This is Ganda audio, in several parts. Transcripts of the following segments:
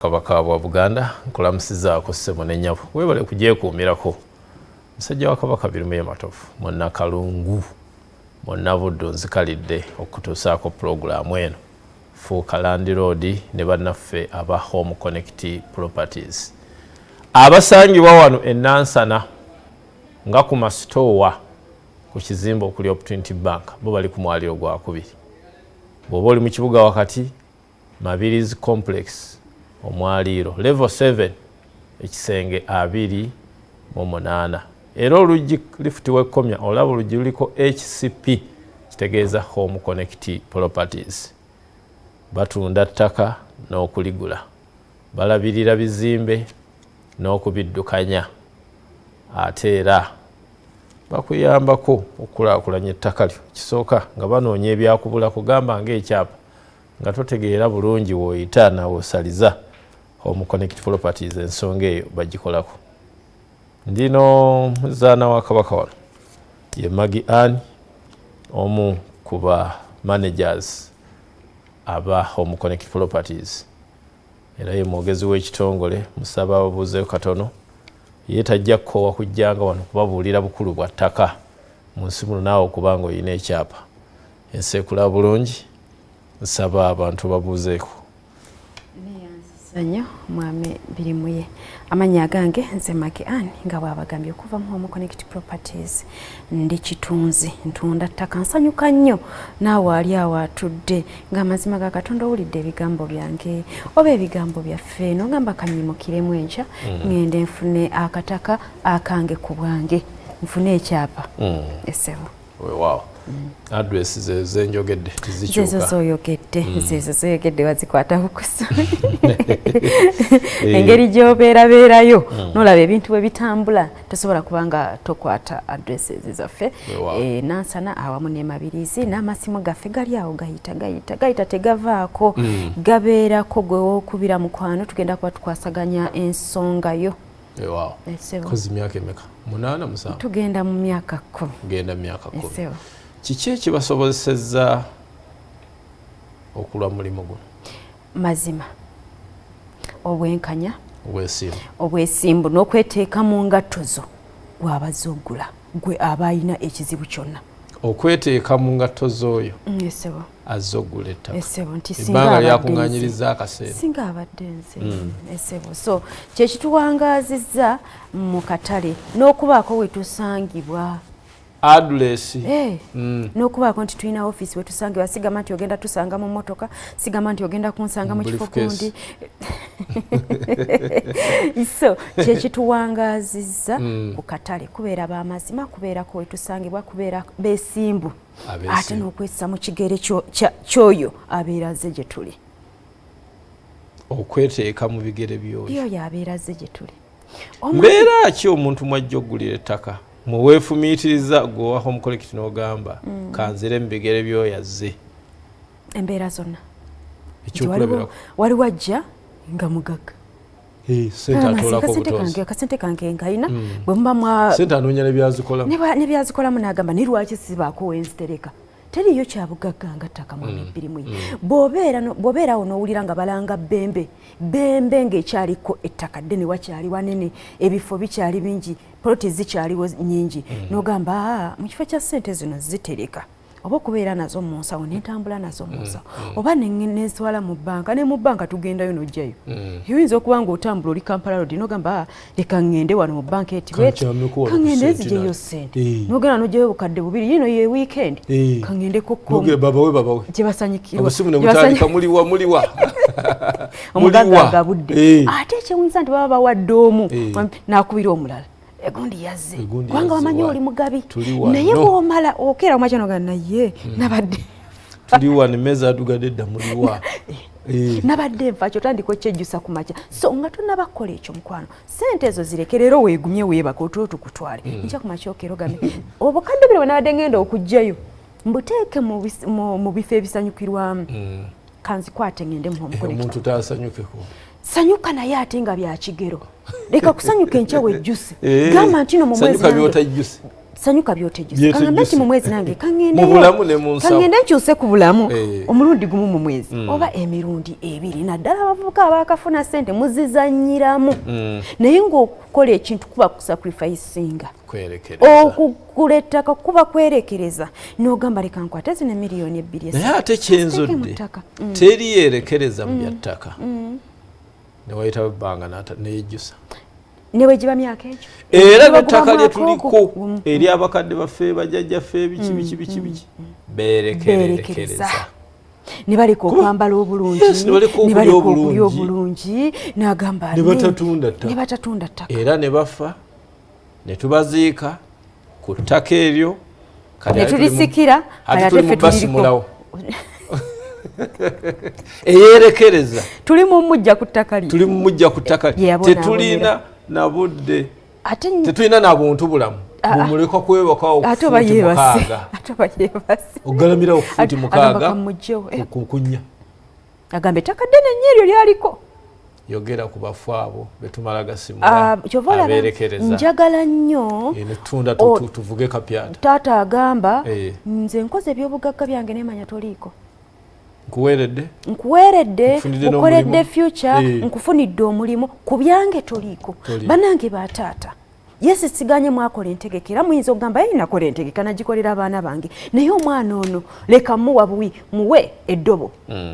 Kabaka wa Buganda nkulamusizaako ssebo ne nnyabo weebale kugyekuumirako musajja wa Kabaka Birumye Matofu Monna Kalungu Monna Buddo nzikalidde okutuusaako pulogulaamu eno fuuka Land Road ne bannaffe aba Home Connect Properties abasangibwa wano e Nansana nga ku masitoowa ku kizimbe okuli Opportunity Bank bo bali ku mwaliro gwakubiri bw'oba oli mu kibuga wakati Mabirizi Complex omwaliiro level 7 ekisenge 28 era oluggi lift wekomya olaba oluggi luliko HCP kitegeeza Home Connect Properties batunda ttaka n'okuligula balabirira bizimbe n'okubiddukanya ate era bakuyambako okulaakulanya ettaka lyo kisooka nga banoonya ebyakubula kugamba ng'ekyapa nga totegeera bulungi w'oyita n'awosaliza Home Connect Properties ensonga eyo bagikolako. Ndino muzaana wa Kabaka wano ye Magi Ann omu ku ba managers aba Home Connect Properties era ye mwogezi w'ekitongole musaba ababuuzeyo katono ye tajja kukoowa kujjanga wano kubabuulira bukulu bwa ttaka mu nsi muno naawe okuba ng'olina ekyapa ensi ekula bulungi nsaba abantu babuuzeeko. Sanyo mwami birimuye amanya gange nze Magi Ann nga bwabagambye okuva mu Home Connect Properties ndi kitunzi ntunda ttaka nsanyuka nnyo naawe ali awo atudde nga mazima ga Katonda owulidde ebigambo byange oba ebigambo byaffe no ngamba kanyimukiremu enkya ngende nfune akataka akange ku bwange nfune ekyapa esebo. Wow. Address zenjogedde zichuka zezo zoyogedde wazikwata bukusu engeri gy'obeerabeerayo nolaba ebintu bwe bitambula tosobola kubanga tokwata address zaffe Nansana awamu ne Mabirizi n'amasimu gaffe gali awo gayita tegavaako gabeerako gwe w'okubira mukwano tugenda kuba tukwasaganya ensonga yo. Wow. Kozi myaka emeka 8 7 tugenda mu myaka 10 genda myaka 10 kiki ekibasobozesezza okulwa mulimu guno? Mazima obwenkanya obwesimbu n'okweteeka mu ngatto zo gw'abazoogula gwe aba alina ekizibu kyonna okweteeka mu ngatto z'oyo esebo azoogula ettaka esebo nti ebbanga lyakuŋŋaanyiriza akaseera singa abadde nze esebo so kyekituwangaazizza mu katale n'okubaako we tusangibwa address n'okubaako nti tulina office we tusangibwa sigamba nti ogenda tusanga mu mmotoka sigamba nti ogenda kunsanga mu kifo kundi so kyekituwangaazizza ku katale kubeera b'amazima kubeerako we tusangibwa kubeera beesimbu ate n'okwessa mu kigere ky'oyo abeera azze gye tuli okweteeka mu bigere by'oyo abeera azze gye tuli mbeera ki omuntu mwajja oggulira ettaka muweefumiitiriza gwe wa Home Connect n'ogamba kanzire mu bigere by'oyo azze embeera zonna ekyokulabirako waliwo ajja nga mugagga sente atoolako obutonzi akasente kange nkayina bwe muba sente anoonya nebyazikolamu n'agamba ni lwaki sibaako wenzitereka teriyo kyabugagga nga ttaka mwami birimu bw'obeera awo n'owulira nga balanga bembe ng'ekyaliko ettaka ddene wakyali wanene ebifo bikyali bingi poloti zikyaliwo nnyingi n'ogamba mu kifo kya ssente zino zitereka oba okubeera nazo mu nsawo n'entambula nazo mu nsawo oba nezitwala mu bbanka ne mu bbanka tugendayo n'ojjayo oyinza okuba ng'otambula oli Kampala Road n'ogamba leka ŋŋende wano mu bbanka eti kaŋŋende ezijeyo ssente n'ogenda n'ojjayo obukadde bubiri yino ye weekend kaŋŋendeko babawe gye basanyikirwa obusimu ne butandika muliwa omugagga agabudde ate ekyewunyisa nti baba bawadde omu n'akubira omulala egundi yazze kubanga bamanyi oli mugabi naye bw'omala okeera omakyanoga naye nabadde tuli wano emmeza adugadde edda muliwa nabadde nfa kyotandika okyejjusa ku makya so nga tonnabakola ekyo mukwano ssente ezo zirekerero weegumye weebaka otulo tukutwale nkya ku makya okeera ogambe obukadde bire bwe nabadde ngenda okuggyayo mbuteeke mu bifo ebisanyukirwamu kanzikwate ngende mu Home Connect omuntu taasanyukeko sanyuka naye ate nga bya kigero leka kusanyuka enkya wejjuse gamba nti no mu mwezi sanyuka byotegese kangamba nti mu mwezi nange kangende mu bulamu ne mu nsawo kangende nkyuse ku bulamu omulundi gumu mu mwezi oba emirundi ebiri naddala abavubuka abaakafuna ssente muzizanyiramu naye ng'okukola ekintu kuba kusacrificinga okugula ettaka kuba kwerekereza n'ogamba leka nkwate zino miliyoni 2 naye ate kyenzodde teri yeerekereza mu byattaka newayitawo ebbanga neyejjusa newegiba myaka egyo era n'ettaka lye tuliko eri abakadde baffe bajjajjaffe biki beerekereza ne baleka okwambala obulungi ne baleka okulya obulungi n'agamba ne batatunda ttaka era ne bafa ne tubaziika ku ttaka eryo ne tulisikira ate ffe tuliriko eyeerekereza tuli mu mujja ku ttaka lye tetulina na budde tetulina na buntu bulamu bumuleka kwebakawo ate oba yeebase ogalamira okufuuti mukaaga kukunya agamba ettaka ddene nnyo eryo lyaliko yogera ku bafu abo betumala gasimula abeerekereza njagala nnyo netunda tuvuge kapyata taata agamba nze nkoze ebyobugagga byange nemanya toliiko nkuweeredde nkukoledde future nkufunidde omulimu ku byange toliiko banange bataata yesi siganye mwakola entegekera muyinza okugamba nakola entegeka nagikolera abaana bange naye omwana ono leka muwa buwi muwe eddobo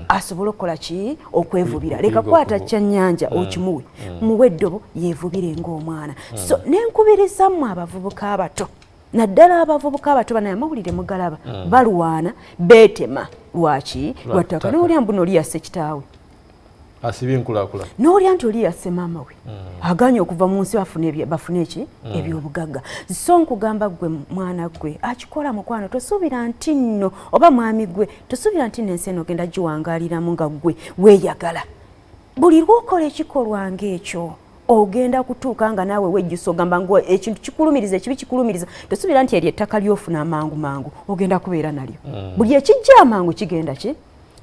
asobole okukola ki okwevubira leka kwata kyannyanja okimuwe muwe eddobo yeevubire ng'omwana so nenkubiriza mmwe abavubuka abato naddala abavubuka abato banaye amawulire mugalaba balwana beetema lwaki lwattaka n'olya mbu n'oli yasse kitaawe asibye enkulakula n'olya nti oli yasse maama we aganye okuva mu nsi bafune eki ebyobugagga so nkugamba gwe mwana gwe akikola mukwano tosuubira nti nno oba mwami gwe tosuubira nti nno ensi eno ogenda giwangaaliramu nga gwe weeyagala buli lwokola ekikolwa ng'ekyo ogenda kutuuka nga naawe wejjusa ogamba ngu ekintu kikulumiriza ekibi kikulumiriza tosuubira nti eri ettaka lyofuna mangu ogenda kubeera nalyo buli ekijja amangu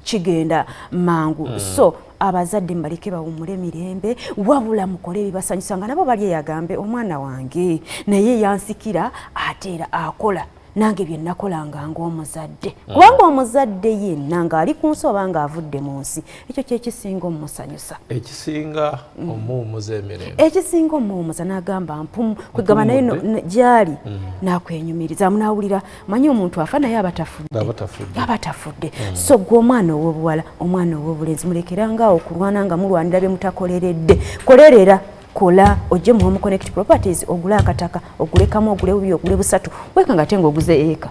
kigenda mangu so abazadde mbaleke bawummule mirembe wabula mukole ebibasanyusa nga nabo bali yagambe omwana wange naye yansikira ate era akola nange bye nakolanga ng'omuzadde kubanga omuzadde yenna ng'ali ku nsi oba ng'avudde mu nsi ekyo kyekisinga omumusanyusa ekisinga omuwumuza emirembe ekisinga omuwumuza n'agamba mpumu kwegamba naye gyali n'akwenyumiriza munaawulira manyi omuntu afa naye abatafudde so gwe omwana ow'obuwala omwana ow'obulenzi mulekerangaawo okulwana nga mulwanira bye mutakoleredde kolerera kola ojje mu Home Connect Properties ogule akataka ogulekamu ogule bubi ogule busatu weka nga tengo oguze eka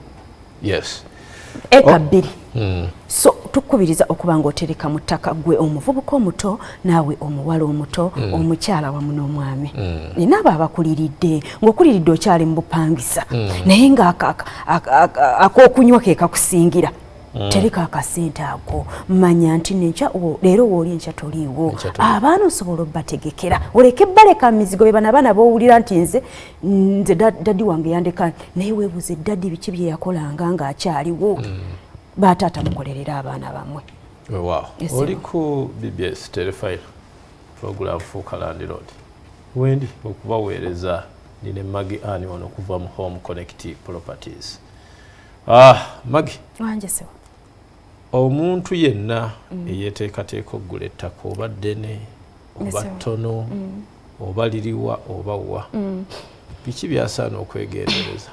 eka 2 so tukubiriza okuba ng'otereka mu ttaka gwe omuvubuka omuto naawe omuwala omuto omukyala wamu n'omwami naabo abakuliridde ng'okuliridde okyali mu bupangisa naye ng'ak'okunywa ke kakusingira tereka akasente ako manya nti nenkya leero wooli enkya toliiwo abaana osobola obbategekera oleke baleka mizigo be bana bowulira nti nze daddi wange yandeka naye weebuze daddi biki bye yakolanga ng'akyaliwo bataata mukolerera abaana bammwe oli ku BBS Terefayina program fuuka landlord wendi okubaweereza nine Magi ani wano okuva mu Home Connect Properties Magi wanje sewa omuntu yenna eyeteekateeka okugula ettaka oba ddene oba ttono oba liriwa oba wa biki byasaana okwegendereza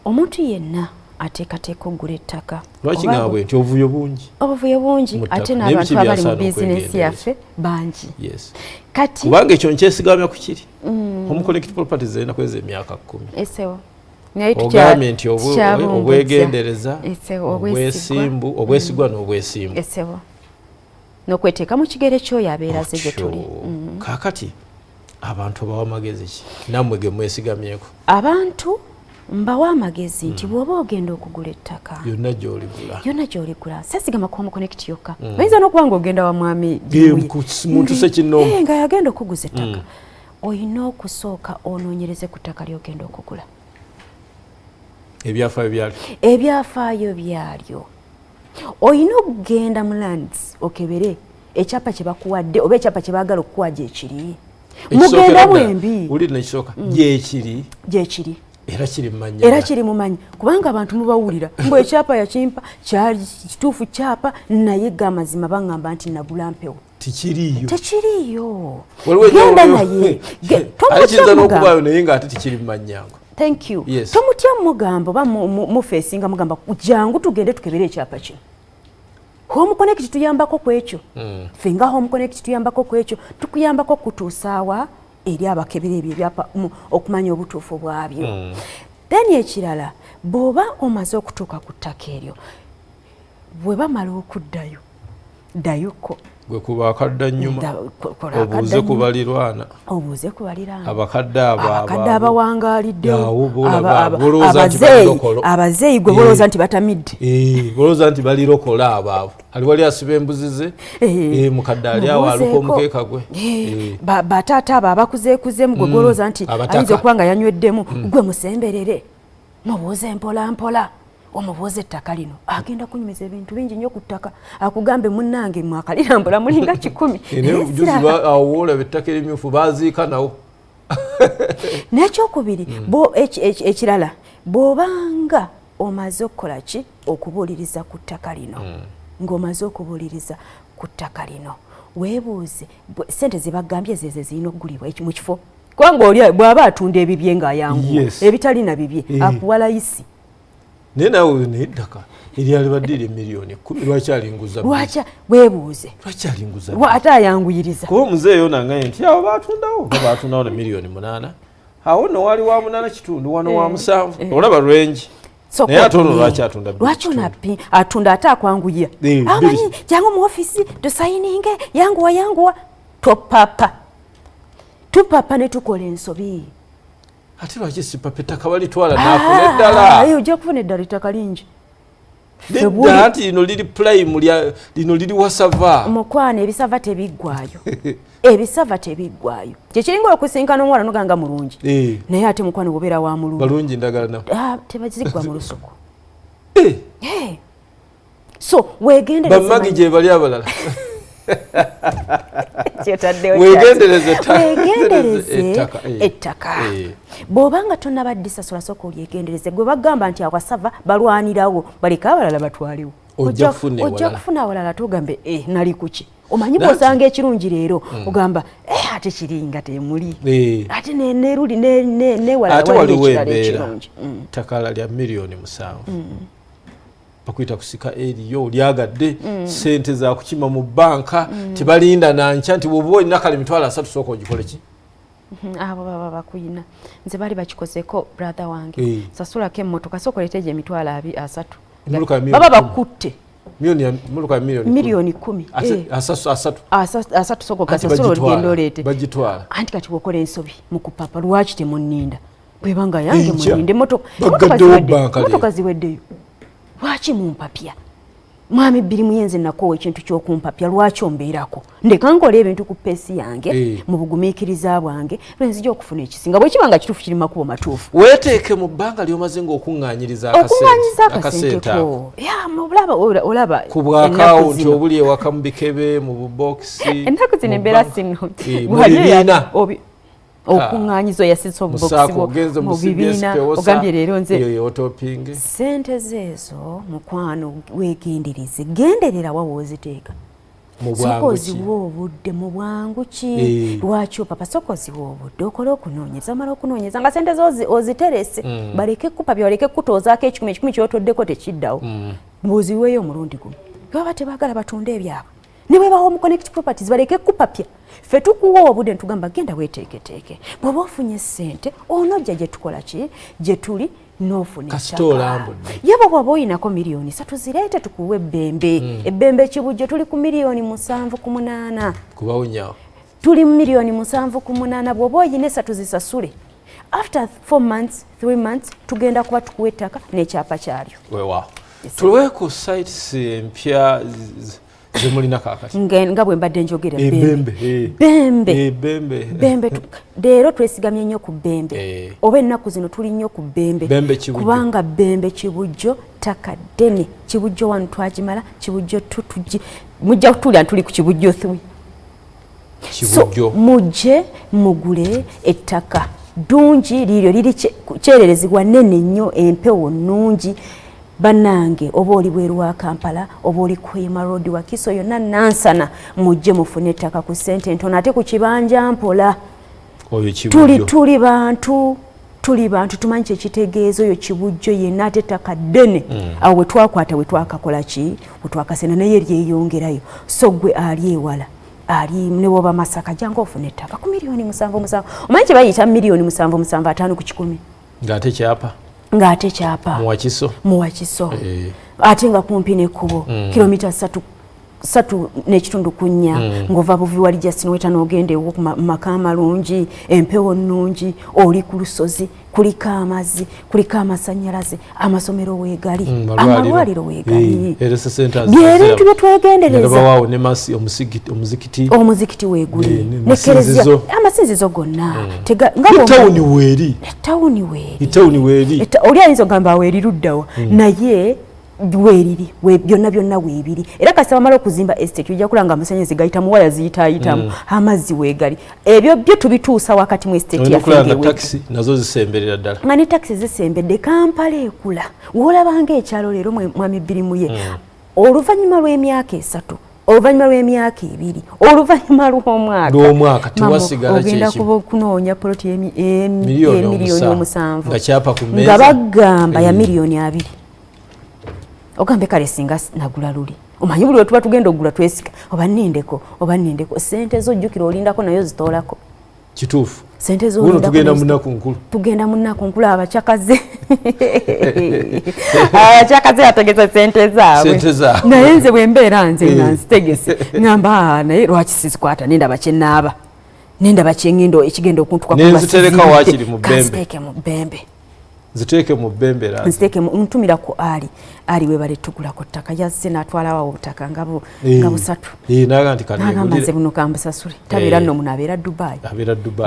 omuntu yenna ateekateeka okugula ettaka lwaki ngabwe nti obuvuyo bungi ate n'abantu abali mu bizinesi yaffe bangi kati kubanga ekyo nkyesigamya ku kiri Home Connect Properties erina kweza emyaka 10 esewa ogambye nti obwegendereza obwesigwa n'obwesimbu n'okweteeka mu kigere kyoyo abeeraze gye tuli kaakati abantu bawa amagezi ki nammwe ge mwesigamyeko abantu mbawa amagezi nti bw'oba ogenda okugula ettaka yonna gy'oligula sesigama ku Home Connect yokka oyinza n'okuba ng'ogenda wa mwami muntu sekinoomu nga yagenda okuguza ettaka olina okusooka onoonyereze ku ttaka ly'ogenda okugula ebyafaayo byalyo olina okugenda mu lands okebere ekyapa kye bakuwadde oba ekyapa kye baagala okukuwa gyekiri mugenda mwembi uli nekisooka gyekiri era kiri mumanyi kubanga abantu mubawulira mbwe ekyapa yakimpa kyali kituufu kyapa naye gamazima bangamba nti nagula mpewo tekiriyo genda naye ayinza n'okubaayo naye ng'ate tikiri mumannyango. Thank you. Tomutya mugambo ba mufeesinga mugamba jangu tugende tukebere ekyapa kino. Home Connect tuyambako kwekyo. Finga Home Connect tuyambako kwekyo. Tukuyambako kutuusaawa eri abakebere ebyo byapa okumanya obutuufu bwabyo. Then ekirala bw'oba omaze okutuuka ku ttaka eryo bwe bamala okuddayo ddayoko. Gwe kuba akadda nnyuma obuuze ku balirwana abakadde abawangalidde abazeeyi gwe bolowooza nti batamidde bolowooza nti balirokola abo ali wali asiba embuzi ze mukadde ali awo aluka omukeeka gwe bataata abo abakuzeekuzemu gwe golowooza nti ayinza okuba nga yanyweddemu gwe musemberere mubuuze mpola mpola omubuuze ettaka lino agenda kunyumiza ebintu bingi nnyo ku ttaka akugambe munnange mwakalirambula mulinga 10 awo olaba ettaka erimyufu baziika nawo n'ekyokubiri ekirala bw'obanga omaze okukola ki okubuuliriza ku ttaka lino ng'omaze okubuuliriza ku ttaka lino weebuuze sente ze bagambye zeeze zirina okugulibwa mu kifo kubanga oli bw'aba atunda ebibye ng'ayanguwa ebitali na bibye akuwa layisi naye nawe neddaka eryali badde miliyoni 10 lwakyalinguza weebuuze lwakyalinguza ate ayanguyiriza kuba omuzeeyo nangaye nti awo batundawo na miliyoni 8 awo no wali wa 8 kitundu wano wa 7 olaba lwengi naye ate ono lwaki atunda lwaki onappi atunda ate akwanguya amanyi jangu mu ofisi tusayininge yanguwa tupapa ne tukola ensobi ate lwaki sipapa ettaka balitwala naafuna eddala ojja kufuna eddala ettaka lingi nti lino liri prime lino liri wasava mukwana ebisava tebiggwaayo kyekiringa okusinkana omuwala noganga mulungi naye ate mukwana obeera wa mulungi balungi ndagala nawo tebaziggwa mu lusuku so wegendereze bamagi gye bali abalala wegendereze ettaka bw'obanga tonnabaddisasula sooka olyegendereze gwe bagamba nti awasava balwanirawo baleka abalala batwalewo ojja kufuna awalala tugambe nali kuki omanyi bw'osanga ekirungi leero ogamba ate kiringa temuli ate neruli newalala waliwo ekirala ekirungi ttaka lya miliyoni 7 bakuyita kusika eriyo lyagadde sente za kukima mu banka tebalinda nanca nti bwoba olina kale mitwalo 3 sooka ogikole ki abo baba bakuyina nze bali bakikozeko brother wange sasulako emmotoka sooka oleteje emitwalo 3 baba bakutte miliyoni 10 asatu sooka gasasula olugendo oleete anti kati wokola ensobi mu kupapa lwaki temunninda bwebanga yange muninde emmotoka ziweddeyo lwaki mumpapya mwami bbiri muyenze nakowa ekintu ky'okumpapya lwaki ombeerako ndeka nkola ebintu ku peesi yange mu bugumiikiriza bwange lwenzija okufuna ekisinga bwe kibanga kituufu kiri makubo matuufu weeteeke mu bbanga ly'omaze ng'okuŋŋaanyiriza akasente olaba ku bwakawunti obuli ewaka mu bikebe mu bubokisi ennaku zino embeera sino mu bibiina okuŋŋaanyiza oyasisa obubokisi mu bibiina ogambye leero nze sente zeezo mukwano weegendereze genderera wa wooziteeka soka oziwa obudde mu bwangu ki lwaki opapa soka oziwa obudde okole okunoonyeza mala okunoonyeza nga sente zo oziterese baleke kupapya baleke kutoozaako ekikumi kyotoddeko tekiddawo bwoziweeyo omulundi gumu baba tebaagala batunde ebyabwe ne bwe bawo mu Connect Properties baleke kupapya ffe tukuwa obudde ntugamba genda weeteeketeeke bw'oba ofunye ssente onojja gye tukola ki gye tuli n'ofuna ettaka yaba bw'oba oyinako miliyoni 3 zireete tukuwe ebbembe ebbembe ekibujjo tuli ku miliyoni 7.8 kubawunyawo tuli mu miliyoni 7.8 bw'oba oyina 3 zisasule after 4 months 3 months tugenda kuba tukuwa ettaka n'ekyapa kyalyo weewaawo tuliwe ku sites empya zemulina kakati nga bwe mbadde njogera bembe leero twesigamye nnyo ku bembe oba ennaku zino tuli nnyo ku bembe kubanga bembe kibujjo ttaka ddene kibujjo wano twagimala kibujjo mujja kutulya ntuli ku kibujjo 3 so mujje mugule ettaka ddungi liiryo liri kyererezibwa nnene nnyo empewo nnungi bannange oba oli bweru wa Kampala oba oli Koyima Road Wakiso yonna nansana mujje mufune ettaka ku ssente ntono ate ku kibanja mpola tuli bantu tumanyi kyekitegeeza oyo kibujjo yenna ate ettaka ddene awo bwe twakwata bwe twakakola ki bwe twakasena naye lyeyongerayo so gwe ali ewala ali ne bwoba Masaka jangu ofune ettaka ku miliyoni 7 omanyi kye bayita miliyoni 7 ku 10 ng'ate kyapa mu Wakiso ate nga kumpi n'ekkubo kilomita 3 n'ekitundu kunnya ng'ova buvi wali Justin weta n'ogenda ewo ku maka amalungi empewo nnungi oli ku lusozi kuliko amazzi kuliko amasannyalaze amasomero weegali amalwaliro weegali byebintu bye twegendereza omuzikiti weeguli nekerezia amasinzizo gonna ettawuni weeri oli ayinza ogamba weeri luddawa naye weeriri byonna weebiri era kasi bamala okuzimba estate ojja kulanga amasannyalaze gayita mu waya ziyitaayitamu amazzi weegali ebyo byo tubituusa wakati mu estate nga ne takisi zisembedde Kampala ekula woolabanga ekyalo leero mwami bbirimu ye oluvannyuma lw'emyaka 3 oluvannyuma lw'emyaka 2 oluvannyuma lw'omwaka ogenda kunoonya poloti emiliyoni 7 nga bagamba ya miliyoni 2 ogambe kale singa nagula luli omanyi buli wetuba tugenda okugula twesika oba nnindeko sente zojjukira olindako nayo zitoolako kituufu sente tugenda munaku nkulu abakyakaze ategese sente zaabwe naye nze bwe mbeera nze nga nzitegese ngamba naye lwaki sizikwata nendaba kyenaaba nendaba kyengendo ekigenda okuntuka nenzitereka waakiri mu bbembe ziteeke mu bbembe nziteeke ntumira ku ali we bale tugula ku ttaka yazze n'atwalawo obutaka nga busatu n'agamba nze buno kambusasule tabeera nno muno abeera Dubai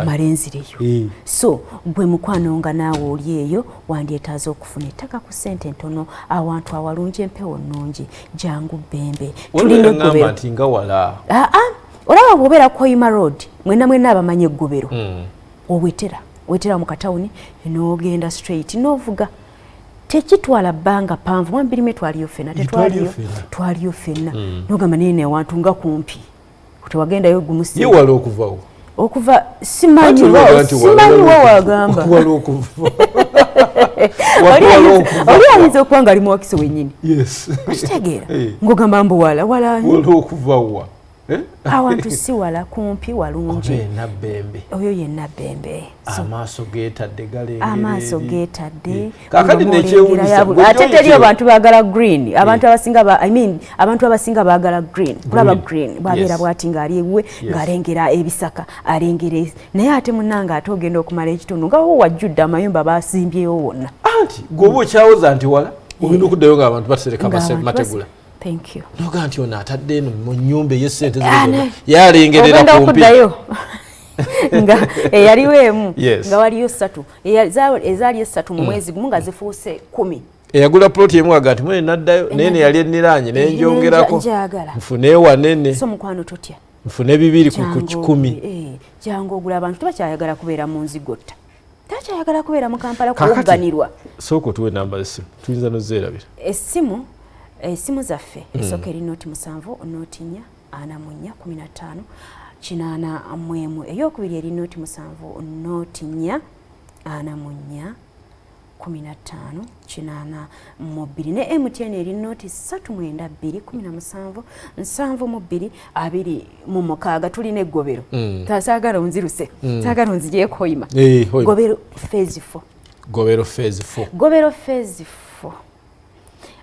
malenzireyo so gwe mukwano nga naawe oli eyo wandyetaaza okufuna ettaka ku ssente ntono awantu awalungi empewo nnungi jangu bbembe olaba bw'obeera Koyima Road mwenna abamanyi eggobero wetera mu katawuni n'ogenda straight n'ovuga tekitwala bbanga panvu mwami birime twaliyo ffenna twaliyo ffenna n'ogamba nene awantu nga kumpi tewagendayo gumusi yewala okuva simanyi wo wagamba oli ayinza okuba nga ali mu Wakiso wennyini okitegeera ng'ogamba mbuwala okuvawa awantu si wala kumpi walungi oyo yenna bbembe amaaso geetadde ate teri abantu baagala green abantu abasinga baagala green kulaba green bwabeera bwati ng'ali ewuwe ng'alengera ebisaka alengera naye ate munnanga ate ogenda okumala ekitundu nga wo wajjudde amayumba basimbyeyo wonna anti gwoba okyawoza nti wala ogenda okuddayo ng'abantu batereka mategula Thank you. Noga nti ona atadde eno mu nnyumba ey'essente yalengerera kumpi nga eyaliwo emu nga waliyo 3 ezaali 3 mu mwezi gumu nga zifuuse 10 eyagula ploti emu aga nti mwene naddayo nene yali enniranye nenjongerako nfune wanene so mukwano totya nfune 2 ku 10 jangu ogula abantu tebakyayagala kubeera mu nzigotta takyayagala kubeera mu Kampala kuwugganirwa sooka tuwe namba z'essimu tuyinza nozeerabira esimu zaffe esooka eri nooti 7 nooti 4 44 15 8 eyokubiri eri nooti 7 nooti 4 44 15 8 ne MTN eri nooti 392 17 2 6 tulina eggobero tasaagala onziruse saagala onzigye Koyima gobero phase 4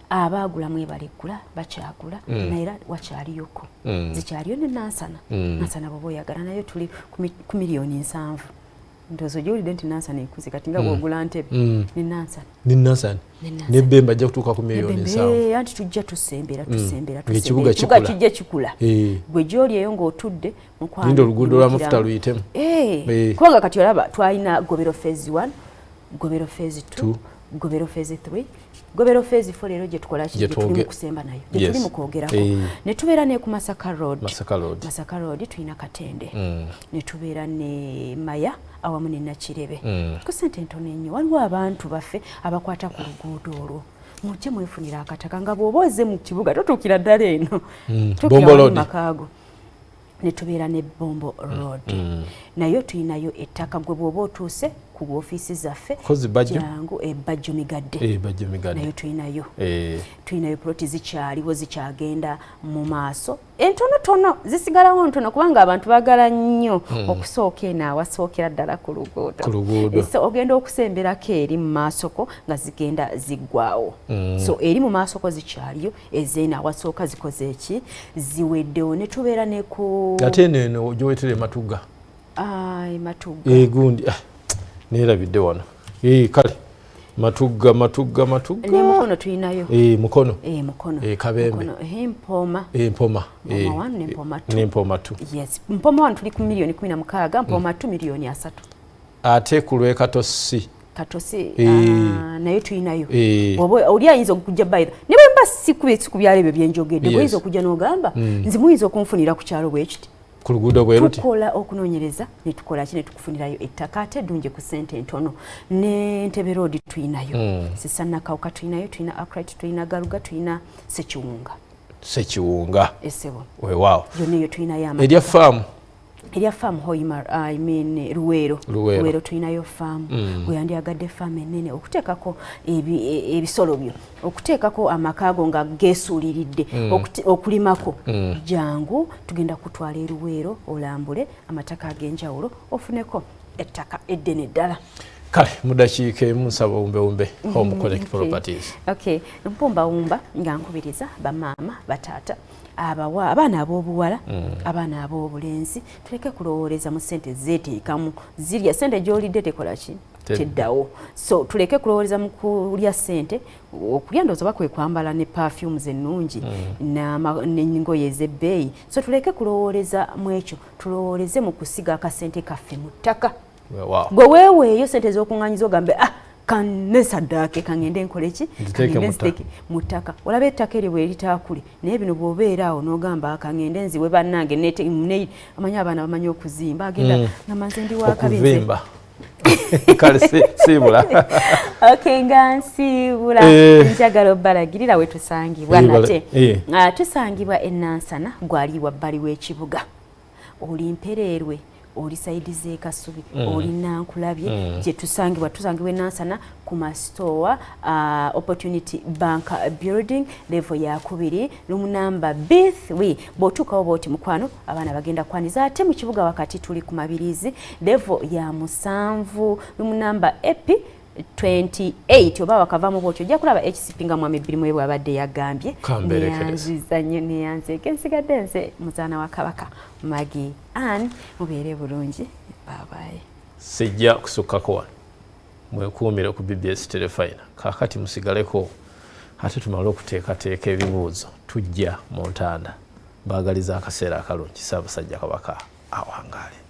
abaagula mwebaleggula bakyagula naye wakyaliyoko zikyaliyo ne nansana bwoba oyagala nayo tuli ku miliyoni 7 ndowooza gyowulidde nti nansana ekuze kati nga bwogula ntebe ne nansana nebbemba ajja kutuuka ku miliyoni 7 anti tujja tusembera ekibuga kijja kikula gwe gyoli eyo ng'otudde mukwano oluguudo lwa mafuta luyitemu kubanga kati olaba twalina gobero phase 1 gobero phase 2 gobero phase 3 gobero phase 4 lero gye tukola ki tuli kusemba nayo gye tuli mu kwogerako ne tubeera ne ku Masaka Road tulina Katende ne tubeera ne Maya awamu ne Nakirebe ku sente ntono ennyo waliwo abantu baffe abakwata ku luguudo olwo mujje mwefunira akataka nga bw'oba ozze mu kibuga totuukira ddala eno tukira makaago ne tubeera ne Bombo Road nayo tulinayo ettaka gwe bw'oba otuuse ku ofiisi zaffe jangu ebajjo migadde nayo tulinayo ploti zikyaliwo zikyagenda mu maaso entonotono zisigalawo ntono kubanga abantu baagala nnyo okusooka eno awasookera ddala ku luguudo so ogenda okusemberako eri mu maasoko nga zigenda ziggwawo so eri mu maasoko zikyaliyo ezeeno awasooka zikoze eki ziweddewo ne tubeera ne ku ate eno gyowetere Matugga Matugga gundi neerabidde wano kale Matugga ne Mukono tulinayo Mukono Kabembe Mpoma Mpoma 1 ne Mpoma 2 ne Mpoma 2 yes Mpoma 1 tuli ku milioni 16 Mpoma 2 milioni 3 ate ku lwe Katosi nayo tulinayo oba oli ayinza okujja bayira ne bwe mba siku byalo ebyo byenjogedde bw'oyinza okujja n'ogamba nzi muyinza okunfunira ku kyalo bwekiti ku luguudo bwe ruti tukola okunoonyereza ne tukola ki ne tukufunirayo ettaka ate eddungi ku sente ntono ne Ntebe Road tulinayo Sisannakawuka tulinayo tulina Arkwright tulina Galuga tulina Sekiwunga esebo weewaawo yonna eyo tulinayo erya faamu Hoima Luweero tulinayo faamu weyandyagadde faamu ennene okuteekako ebisolo byo okuteekako amakaago nga geesuuliridde okulimako jangu tugenda kutwala e Luweero olambule amataka ag'enjawulo ofuneko ettaka eddene ddala kale mu dakiika emu nsaba wumbe Home Connect Properties mpumbawumba nga nkubiriza bamaama bataata abaana ab'obuwala abaana ab'obulenzi tuleke kulowooleza mu ssente zeeteekamu zirya ssente gy'olidde tekola ki teddawo so tuleke kulowooleza mu kulya ssente okulya ndowooza oba kwe kwambala ne perfumes ennungi n'engoye ez'ebbeeyi so tuleke kulowooleza mu ekyo tulowooleze mu kusiga akasente kaffe mu ttaka gwe weeweeyo ssente z'okuŋŋaanyiza ogambe kanesaddaake kangende nkole ki kangende mu ttaka olaba ettaka eryo bwe litaakule naye bino bw'obeera awo n'ogamba kangende nziwe bannange amanyi abaana bamanyi okuzimba agenda namanze ndi wakabinze kale siibula nga nsiibula njagala obbalagirira we tusangibwa nate tusangibwa e Nansana gwali wabbali w'ekibuga oli Mpereerwe oli saidi ze Kasubi oli Nankulabye gye tusangibwa e Nansana ku masitowa Opportunity Bank Building level ya 2 lumu namba B3 bw'otuukawo bw'oti mukwano abaana bagenda kwaniza ate mu kibuga wakati tuli ku Mabirizi level ya 7 lumu namba EP 28 oba wakavamu bwotyo ojja kulaba HCP nga mwami bbiri mwebwe abadde yagambye neyanziza nnyo neyanzeeka ensigadde nze muzaana wa Kabaka Magi Ann mubeere bulungi babaye sijja kusukkako wano mwekuumire ku BBS Terefayina kaakati musigaleko ate tumale okuteekateeka ebibuuzo tujja mu ntanda baagaliza akaseera akalungi Ssaabasajja Kabaka awangaale